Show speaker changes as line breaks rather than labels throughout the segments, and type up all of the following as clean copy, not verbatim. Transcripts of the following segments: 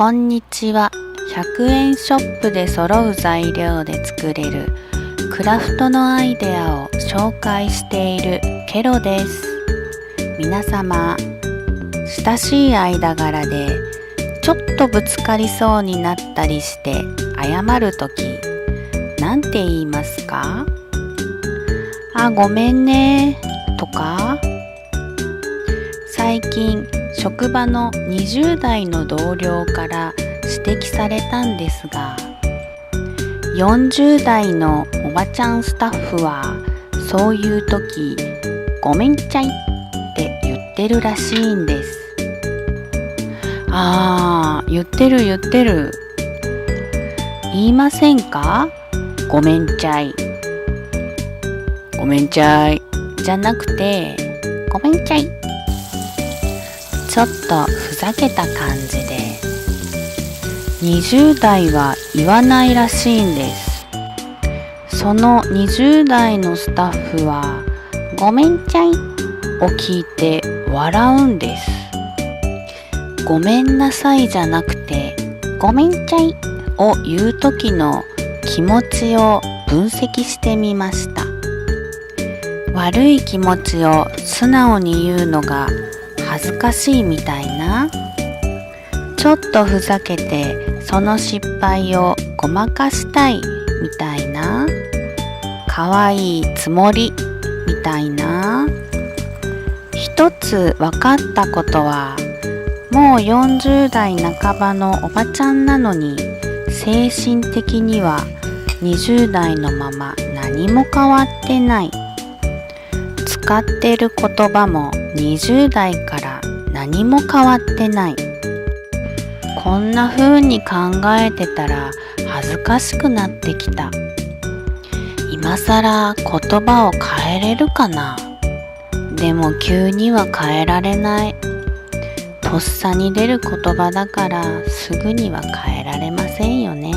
こんにちは。100円ショップで揃う材料で作れるクラフトのアイデアを紹介しているケロです。皆様、親しい間柄でちょっとぶつかりそうになったりして謝るとき、なんて言いますか？あ、ごめんねとか。最近職場の20代の同僚から指摘されたんですが、40代のおばちゃんスタッフはそういう時ごめんちゃいって言ってるらしいんです。言ってる。言いませんか？ごめんちゃいじゃなくてごめんちゃい。ちょっとふざけた感じで20代は言わないらしいんです。その20代のスタッフはごめんちゃいを聞いて笑うんです。ごめんなさいじゃなくてごめんちゃいを言う時の気持ちを分析してみました。悪い気持ちを素直に言うのが恥ずかしいみたいな、ちょっとふざけてその失敗をごまかしたいみたいな、かわいいつもりみたいな。一つ分かったことは、もう40代半ばのおばちゃんなのに精神的には20代のまま何も変わってない。使ってる言葉も20代から何も変わってない。こんな風に考えてたら恥ずかしくなってきた。今さら言葉を変えれるかな？でも急には変えられない。とっさに出る言葉だからすぐには変えられませんよね。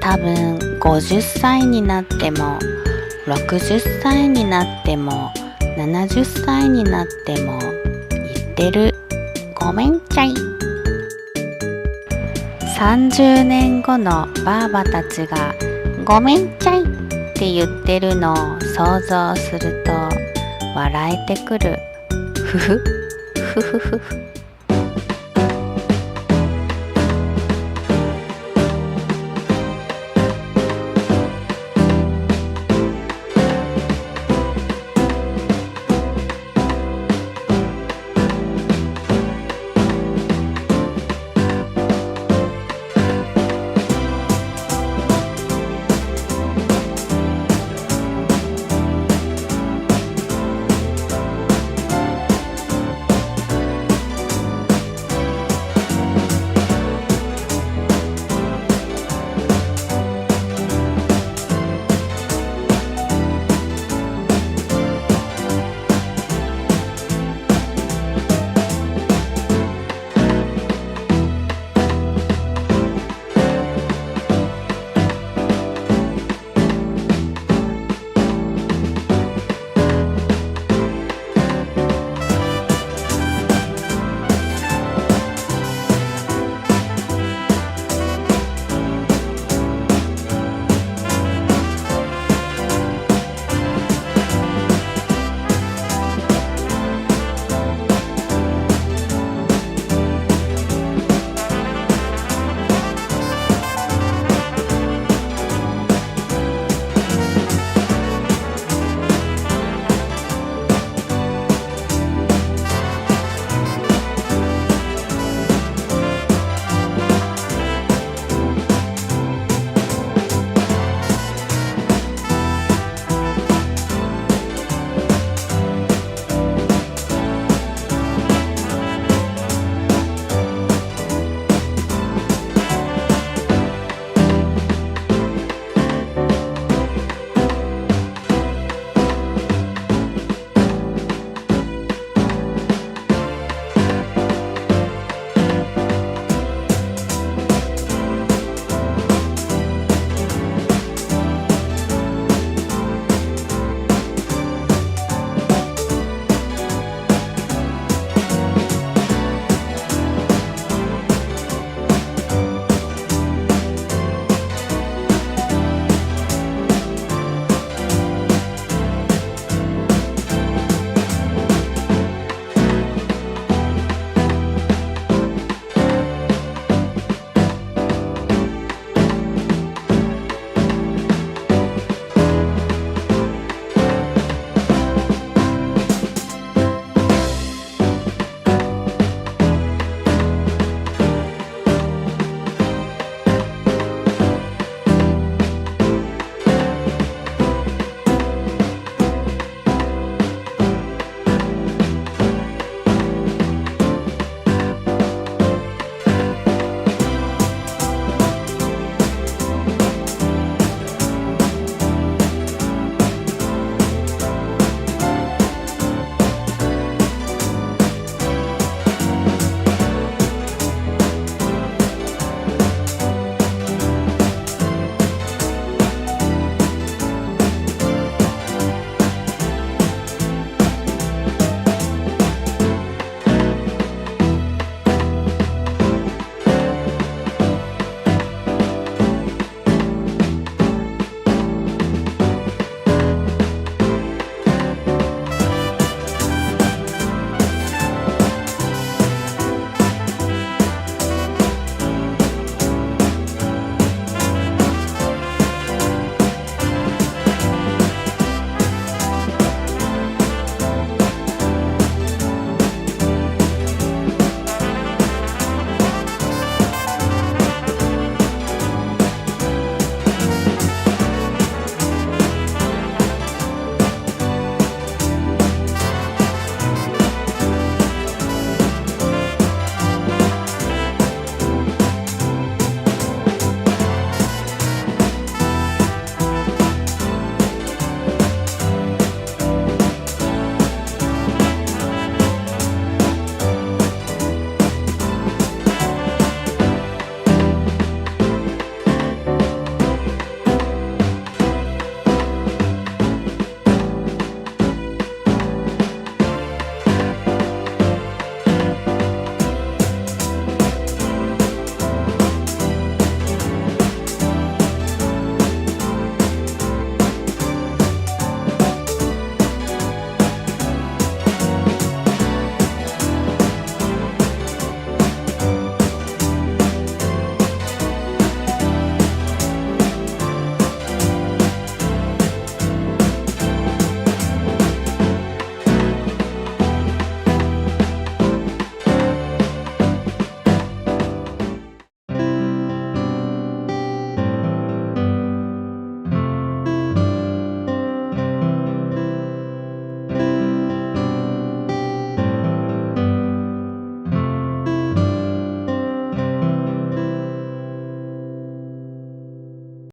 多分50歳になっても60歳になっても70歳になっても言ってるごめんちゃい。30年後のばあばたちがごめんちゃいって言ってるのを想像すると笑えてくる。ふふふふふ。